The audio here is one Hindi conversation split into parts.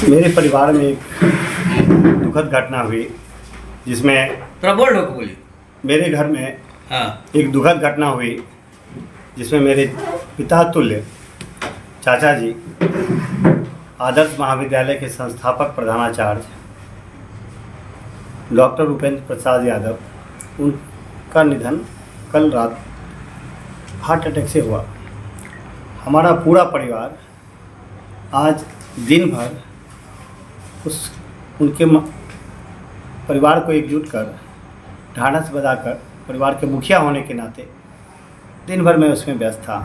मेरे परिवार में एक दुखद घटना हुई जिसमें थोड़ा बोल लो बोलिए। मेरे घर में हाँ एक दुखद घटना हुई जिसमें मेरे पिता तुल्य चाचा जी आदर्श महाविद्यालय के संस्थापक प्रधानाचार्य डॉक्टर उपेंद्र प्रसाद यादव, उनका निधन कल रात हार्ट अटैक से हुआ। हमारा पूरा परिवार आज दिन भर उनके परिवार को एकजुट कर ढाढ़स बजाकर, परिवार के मुखिया होने के नाते दिन भर मैं उसमें व्यस्त था।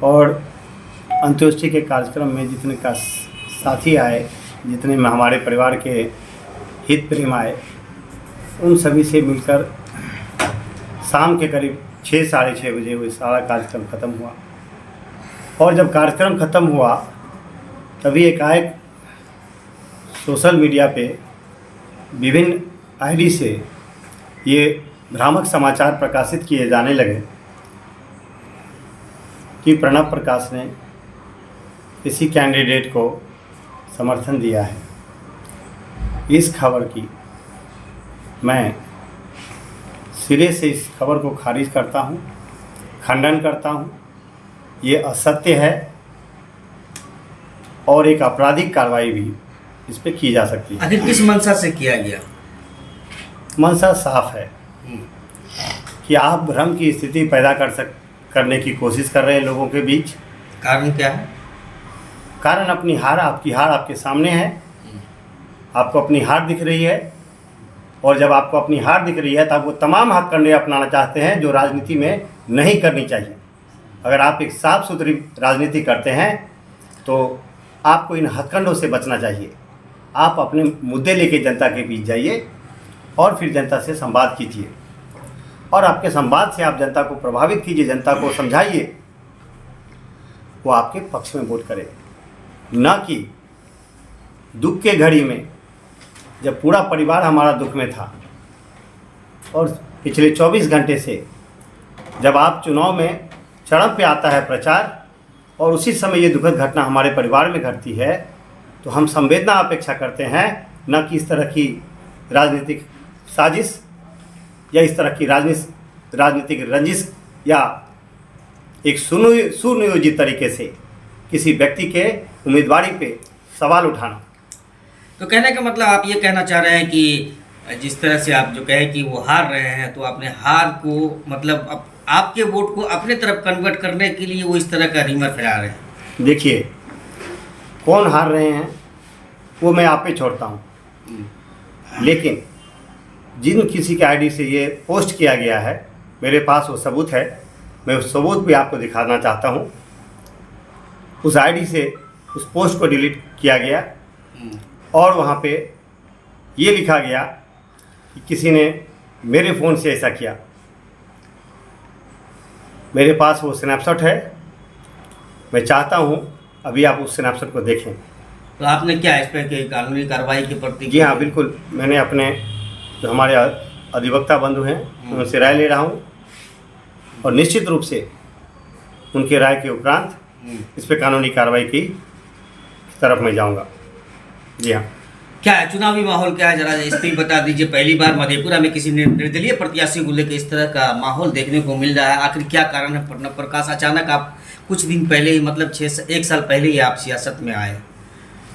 और अंत्येष्टि के कार्यक्रम में जितने का साथी आए, जितने में हमारे परिवार के हित प्रेम आए, उन सभी से मिलकर शाम के करीब 6 साढ़े 6 बजे वो सारा कार्यक्रम ख़त्म हुआ। और जब कार्यक्रम ख़त्म हुआ तभी एकाएक सोशल मीडिया पे विभिन्न आईडी से ये भ्रामक समाचार प्रकाशित किए जाने लगे कि प्रणब प्रकाश ने किसी कैंडिडेट को समर्थन दिया है। इस खबर की मैं सिरे से इस खबर को खारिज करता हूँ, खंडन करता हूँ। ये असत्य है और एक आपराधिक कार्रवाई भी इस पे की जा सकती है। आखिर किस मंशा से किया गया? मंशा साफ है कि आप भ्रम की स्थिति पैदा करने की कोशिश कर रहे हैं लोगों के बीच। कारण क्या है? कारण अपनी हार, आपकी हार आपके सामने है। आपको अपनी हार दिख रही है और जब आपको अपनी हार दिख रही है तो आप वो तमाम हथकंडे अपनाना चाहते हैं जो राजनीति में नहीं करनी चाहिए। अगर आप एक साफ सुथरी राजनीति करते हैं तो आपको इन हथकंडों से बचना चाहिए। आप अपने मुद्दे लेके जनता के बीच जाइए और फिर जनता से संवाद कीजिए और आपके संवाद से आप जनता को प्रभावित कीजिए, जनता को समझाइए, वो आपके पक्ष में वोट करे। न कि दुख के घड़ी में जब पूरा परिवार हमारा दुख में था और पिछले 24 घंटे से जब आप चुनाव में चरम पे आता है प्रचार और उसी समय ये दुखद घटना हमारे परिवार में घटती है, तो हम संवेदना अपेक्षा करते हैं, न कि इस तरह की राजनीतिक साजिश या इस तरह की राजनीतिक रंजिश या एक सुनियोजित तरीके से किसी व्यक्ति के उम्मीदवारी पे सवाल उठाना। तो कहने का मतलब आप ये कहना चाह रहे हैं कि जिस तरह से आप जो कहे कि वो हार रहे हैं, तो अपने हार को मतलब आपके वोट को अपने तरफ कन्वर्ट करने के लिए वो इस तरह का रीमर फैला रहे हैं। देखिए, कौन हार रहे हैं वो मैं आप पे छोड़ता हूँ, लेकिन जिन किसी के आईडी से ये पोस्ट किया गया है, मेरे पास वो सबूत है। मैं उस सबूत भी आपको दिखाना चाहता हूँ। उस आईडी से उस पोस्ट को डिलीट किया गया और वहाँ पे ये लिखा गया कि किसी ने मेरे फ़ोन से ऐसा किया। मेरे पास वो स्नैपशॉट है। मैं चाहता हूँ अभी आप उस स्नैपशॉट को देखें। तो आपने क्या इस पर कानूनी कार्रवाई के प्रति? जी हाँ, बिल्कुल। मैंने अपने जो हमारे अधिवक्ता बंधु हैं उनसे राय ले रहा हूँ और निश्चित रूप से उनके राय के उपरांत इस पर कानूनी कार्रवाई की तरफ मैं जाऊँगा। जी हाँ। क्या है चुनावी माहौल, क्या है जरा इस पर बता दीजिए। पहली बार मधेपुरा में किसी निर्दलीय प्रत्याशी को लेकर इस तरह का माहौल देखने को मिल रहा है। आखिर क्या कारण है? प्रणब प्रकाश, अचानक आप कुछ दिन पहले ही, मतलब 1 साल पहले ही आप सियासत में आए।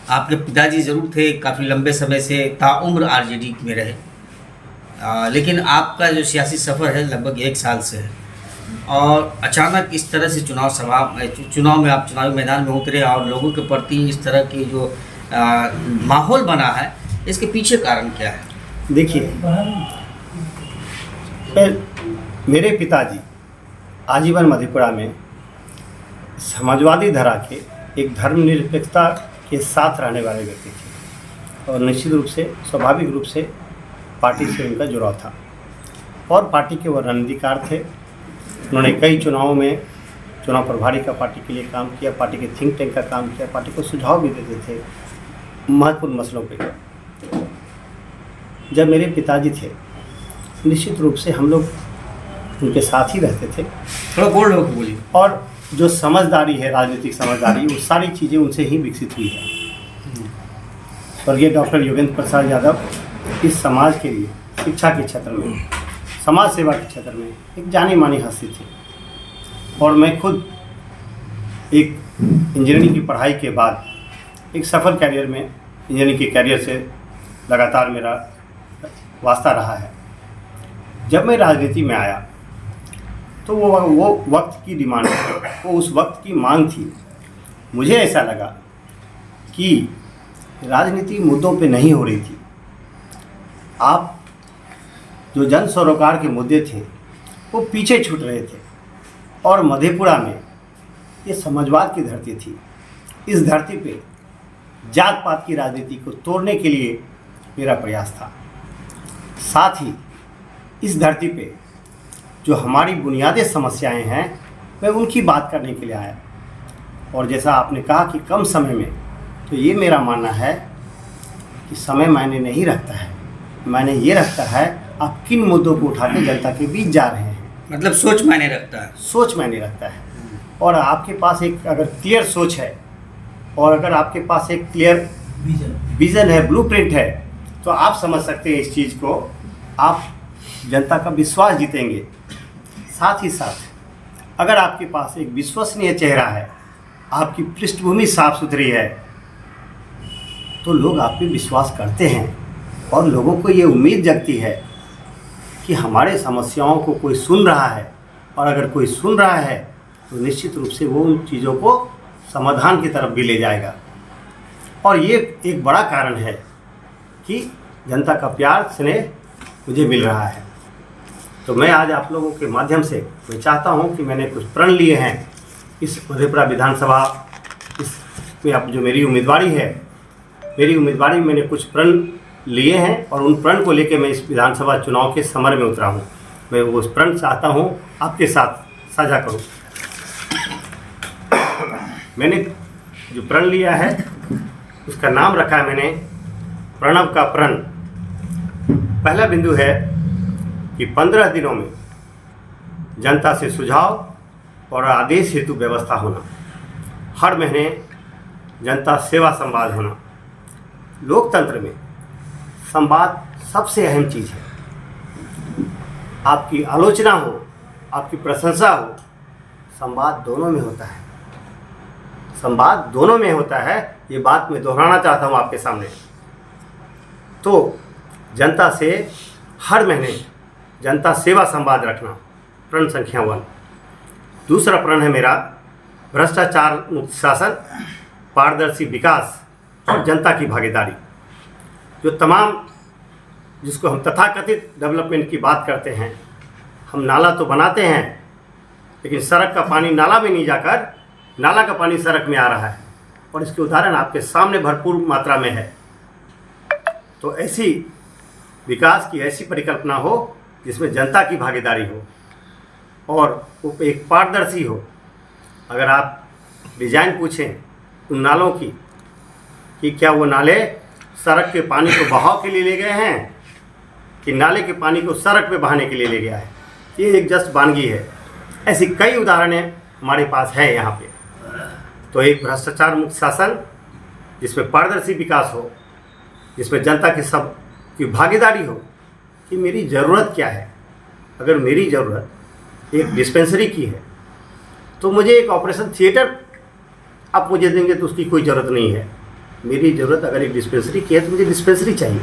आपके पिताजी ज़रूर थे, काफ़ी लंबे समय से ताउम्र आरजेडी में रहे, लेकिन आपका जो सियासी सफ़र है लगभग 1 साल से है और अचानक इस तरह से चुनाव में आप चुनावी मैदान में उतरे और लोगों के प्रति इस तरह की जो माहौल बना है, इसके पीछे कारण क्या है? देखिए, मेरे पिताजी आजीवन मधेपुरा में समाजवादी धरा के एक धर्मनिरपेक्षता के साथ रहने वाले व्यक्ति थे और निश्चित रूप से स्वाभाविक रूप से पार्टी से उनका जुड़ाव था और पार्टी के वो रणनीतिकार थे। उन्होंने कई चुनावों में चुनाव प्रभारी का पार्टी के लिए काम किया, पार्टी के थिंक टैंक का काम किया, पार्टी को सुझाव भी देते थे महत्वपूर्ण मसलों पे। जब मेरे पिताजी थे, निश्चित रूप से हम लोग उनके साथ ही रहते थे। थोड़ा बोल्ड होकर बोलिए। और जो समझदारी है, राजनीतिक समझदारी, वो सारी चीज़ें उनसे ही विकसित हुई है। स्वर्गीय डॉक्टर योगेंद्र प्रसाद यादव इस समाज के लिए शिक्षा के क्षेत्र में, समाज सेवा के क्षेत्र में एक जानी मानी हस्ती थी। और मैं खुद एक इंजीनियरिंग की पढ़ाई के बाद एक सफल कैरियर में, इंजीनियरिंग के कैरियर से लगातार मेरा वास्ता रहा है। जब मैं राजनीति में आया तो वो वक्त की डिमांड, वो उस वक्त की मांग थी। मुझे ऐसा लगा कि राजनीति मुद्दों पे नहीं हो रही थी। आप जो जन सरोकार के मुद्दे थे वो पीछे छूट रहे थे। और मधेपुरा में ये समाजवाद की धरती थी। इस धरती पे जात पात की राजनीति को तोड़ने के लिए मेरा प्रयास था। साथ ही इस धरती पे जो हमारी बुनियादी समस्याएं हैं, मैं उनकी बात करने के लिए आया। और जैसा आपने कहा कि कम समय में, तो ये मेरा मानना है कि समय मायने नहीं रखता है। मायने ये रखता है आप किन मुद्दों को उठा के जनता के बीच जा रहे हैं। मतलब सोच मायने रखता है। सोच मायने रखता है। और आपके पास एक अगर क्लियर सोच है और अगर आपके पास एक क्लियर विज़न है, ब्लूप्रिंट है, तो आप समझ सकते हैं इस चीज़ को, आप जनता का विश्वास जीतेंगे। साथ ही साथ अगर आपके पास एक विश्वसनीय चेहरा है, आपकी पृष्ठभूमि साफ सुथरी है, तो लोग आप पे विश्वास करते हैं। और लोगों को ये उम्मीद जगती है कि हमारे समस्याओं को कोई सुन रहा है। और अगर कोई सुन रहा है तो निश्चित रूप से वो उन चीज़ों को समाधान की तरफ भी ले जाएगा। और ये एक बड़ा कारण है कि जनता का प्यार स्नेह मुझे मिल रहा है। तो मैं आज आप लोगों के माध्यम से मैं चाहता हूं कि मैंने कुछ प्रण लिए हैं इस मधेपुरा विधानसभा, इसमें अब जो मेरी उम्मीदवारी है, मेरी उम्मीदवारी में मैंने कुछ प्रण लिए हैं और उन प्रण को लेकर मैं इस विधानसभा चुनाव के समर में उतरा हूं। मैं वो प्रण चाहता हूं आपके साथ साझा करूं। मैंने जो प्रण लिया है उसका नाम रखा है मैंने प्रणव का प्रण। पहला बिंदु है कि 15 दिनों में जनता से सुझाव और आदेश हेतु व्यवस्था होना। हर महीने जनता सेवा संवाद होना। लोकतंत्र में संवाद सबसे अहम चीज़ है। आपकी आलोचना हो, आपकी प्रशंसा हो, संवाद दोनों में होता है। संवाद दोनों में होता है, ये बात मैं दोहराना चाहता हूँ आपके सामने। तो जनता से हर महीने जनता सेवा संवाद रखना, प्रण संख्या 1। दूसरा प्रण है मेरा भ्रष्टाचार मुक्त शासन, पारदर्शी विकास और जनता की भागीदारी। जो तमाम, जिसको हम तथाकथित डेवलपमेंट की बात करते हैं, हम नाला तो बनाते हैं लेकिन सड़क का पानी नाला में नहीं जाकर नाला का पानी सड़क में आ रहा है। और इसके उदाहरण आपके सामने भरपूर मात्रा में है। तो ऐसी विकास की ऐसी परिकल्पना हो जिसमें जनता की भागीदारी हो और वो एक पारदर्शी हो। अगर आप डिजाइन पूछें उन नालों की कि क्या वो नाले सड़क के पानी को बहाव के लिए ले गए हैं कि नाले के पानी को सड़क पे बहाने के लिए ले गया है, ये एक जस्ट वानगी है। ऐसी कई उदाहरणें हमारे पास है यहाँ पे। तो एक भ्रष्टाचार मुक्त शासन जिसमें पारदर्शी विकास हो, जिसमें जनता की सब की भागीदारी हो कि मेरी ज़रूरत क्या है। अगर मेरी ज़रूरत एक डिस्पेंसरी की है तो मुझे एक ऑपरेशन थिएटर आप मुझे देंगे तो उसकी कोई ज़रूरत नहीं है। मेरी ज़रूरत अगर एक डिस्पेंसरी की है तो मुझे डिस्पेंसरी चाहिए।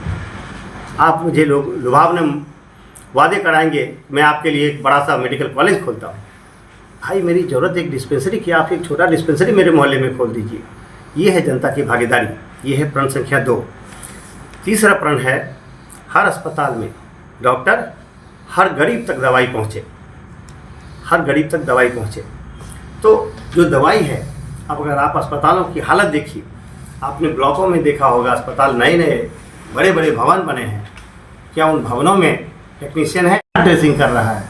आप मुझे लोग लुभावने वादे कराएंगे मैं आपके लिए एक बड़ा सा मेडिकल कॉलेज खोलता हूँ। भाई मेरी ज़रूरत एक डिस्पेंसरी की, आप एक छोटा डिस्पेंसरी मेरे मोहल्ले में खोल दीजिए। ये है जनता की भागीदारी। ये है प्रण संख्या 2। तीसरा प्रण है हर अस्पताल में डॉक्टर हर गरीब तक दवाई पहुँचे, हर गरीब तक दवाई पहुँचे। तो जो दवाई है, अब अगर आप अस्पतालों की हालत देखिए, आपने ब्लॉकों में देखा होगा अस्पताल नए नए बड़े बड़े भवन बने हैं, क्या उन भवनों में टेक्नीशियन है ड्रेसिंग कर रहा है?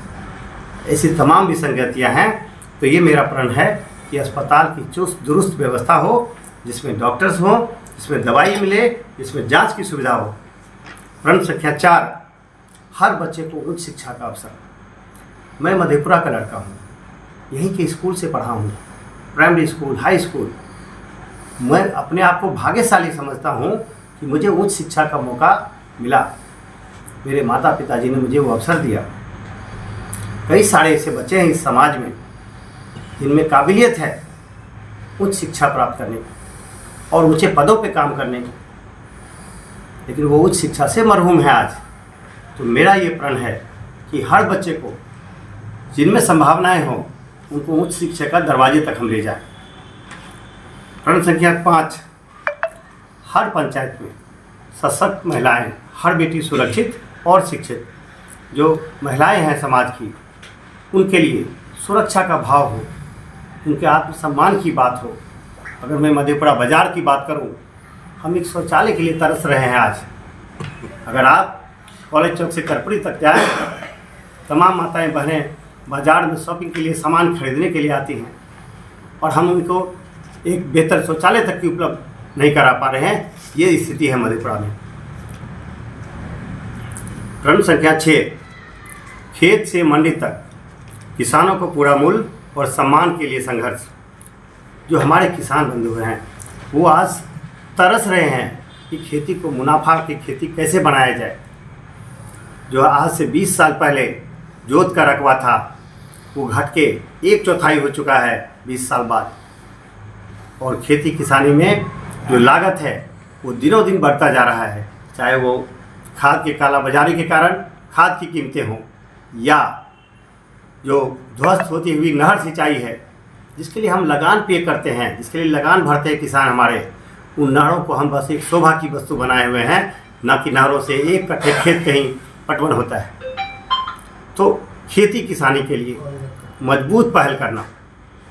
ऐसी तमाम विसंगतियाँ हैं। तो ये मेरा प्रण है कि अस्पताल की चुस्त दुरुस्त व्यवस्था हो, जिसमें डॉक्टर्स हों, जिसमें दवाई मिले, जिसमें जांच की सुविधा हो। प्रण संख्या 4 हर बच्चे को उच्च शिक्षा का अवसर। मैं मधेपुरा का लड़का हूँ, यहीं के स्कूल से पढ़ा हूँ, प्राइमरी स्कूल, हाई स्कूल। मैं अपने आप को भाग्यशाली समझता हूँ कि मुझे उच्च शिक्षा का मौका मिला। मेरे माता पिताजी ने मुझे वो अवसर दिया। कई सारे ऐसे बच्चे हैं इस समाज में जिनमें काबिलियत है उच्च शिक्षा प्राप्त करने की और ऊंचे पदों पे काम करने की, लेकिन वो उच्च शिक्षा से मरहूम है आज। तो मेरा ये प्रण है कि हर बच्चे को जिनमें संभावनाएं हों उनको उच्च शिक्षा का दरवाजे तक हम ले जाएं। प्रण संख्या 5, हर पंचायत में सशक्त महिलाएं, हर बेटी सुरक्षित और शिक्षित। जो महिलाएं हैं समाज की, उनके लिए सुरक्षा का भाव हो, उनके आत्मसम्मान की बात हो। अगर मैं मधेपुरा बाज़ार की बात करूं, हम एक शौचालय के लिए तरस रहे हैं आज। अगर आप कॉलेज चौक से करपुरी तक जाएं, तमाम माताएं बहनें बाज़ार में शॉपिंग के लिए सामान खरीदने के लिए आती हैं और हम उनको एक बेहतर शौचालय तक की उपलब्ध नहीं करा पा रहे हैं। ये स्थिति है मधेपुरा में। प्रण संख्या 6, खेत से मंडी तक किसानों को पूरा मूल्य और सम्मान के लिए संघर्ष। जो हमारे किसान बंधु हैं वो आज तरस रहे हैं कि खेती को मुनाफा की खेती कैसे बनाया जाए। जो आज से 20 साल पहले जोत का रकबा था वो घट के 1/4 हो चुका है 20 साल बाद। और खेती किसानी में जो लागत है वो दिनों दिन बढ़ता जा रहा है, चाहे वो खाद के काला बाजारी के कारण खाद की कीमतें हों या जो ध्वस्त होती हुई नहर सिंचाई है जिसके लिए हम लगान पे करते हैं, जिसके लिए लगान भरते हैं किसान हमारे, उन नहरों को हम बस एक शोभा की वस्तु बनाए हुए हैं, ना कि नहरों से 1 कट्ठे खेत कहीं पटवन होता है। तो खेती किसानी के लिए मजबूत पहल करना,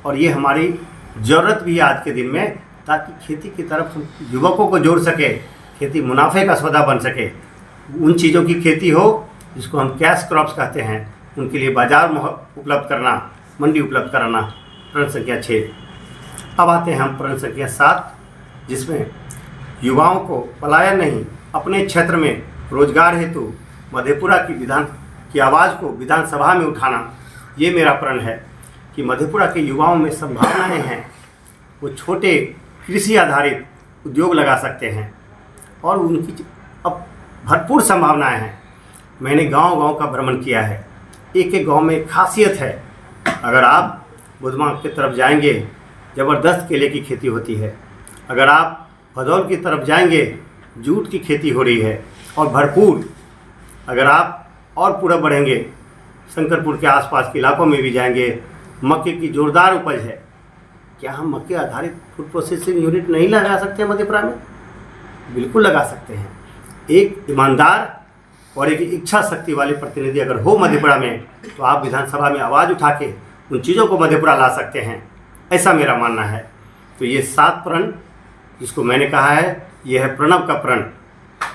और ये हमारी ज़रूरत भी है आज के दिन में, ताकि खेती की तरफ हम युवकों को जोड़ सके, खेती मुनाफे का सौदा बन सके। उन चीज़ों की खेती हो जिसको हम कैश क्रॉप्स कहते हैं, उनके लिए बाज़ार उपलब्ध करना, मंडी उपलब्ध कराना। प्रण संख्या 6। अब आते हैं हम प्रण संख्या 7, जिसमें युवाओं को पलायन नहीं, अपने क्षेत्र में रोजगार हेतु मधेपुरा की आवाज़ को विधानसभा में उठाना। ये मेरा प्रण है कि मधेपुरा के युवाओं में संभावनाएं हैं, वो छोटे कृषि आधारित उद्योग लगा सकते हैं और उनकी अब भरपूर संभावनाएं हैं। मैंने गांव-गांव का भ्रमण किया है। एक एक गांव में एक खासियत है। अगर आप बुधमा की तरफ जाएंगे, ज़बरदस्त केले की खेती होती है। अगर आप भदौल की तरफ जाएंगे, जूट की खेती हो रही है और भरपूर। अगर आप और पूरा बढ़ेंगे, शंकरपुर के आसपास के इलाकों में भी जाएंगे, मक्के की जोरदार उपज है। क्या हम मक्के आधारित फूड प्रोसेसिंग यूनिट नहीं लगा सकते हैं मधेपुरा में? बिल्कुल लगा सकते हैं। एक ईमानदार और एक इच्छा शक्ति वाले प्रतिनिधि अगर हो मधेपुरा में, तो आप विधानसभा में आवाज़ उठा के उन चीज़ों को मधेपुरा ला सकते हैं, ऐसा मेरा मानना है। तो ये 7 प्रण जिसको मैंने कहा है, ये है प्रणव का प्रण,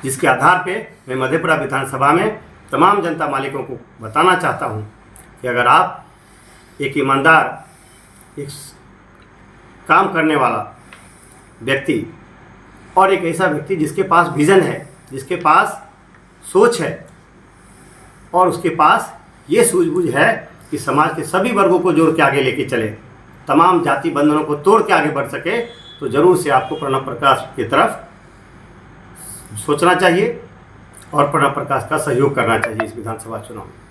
जिसके आधार पे मैं मधेपुरा विधानसभा में तमाम जनता मालिकों को बताना चाहता हूँ कि अगर आप एक ईमानदार, एक काम करने वाला व्यक्ति और एक ऐसा व्यक्ति जिसके पास विज़न है, जिसके पास सोच है और उसके पास ये सूझबूझ है कि समाज के सभी वर्गों को जोड़ के आगे लेके चले, तमाम जाति बंधनों को तोड़ के आगे बढ़ सके, तो ज़रूर से आपको प्रणव प्रकाश की तरफ सोचना चाहिए और प्रणव प्रकाश का सहयोग करना चाहिए इस विधानसभा चुनाव में।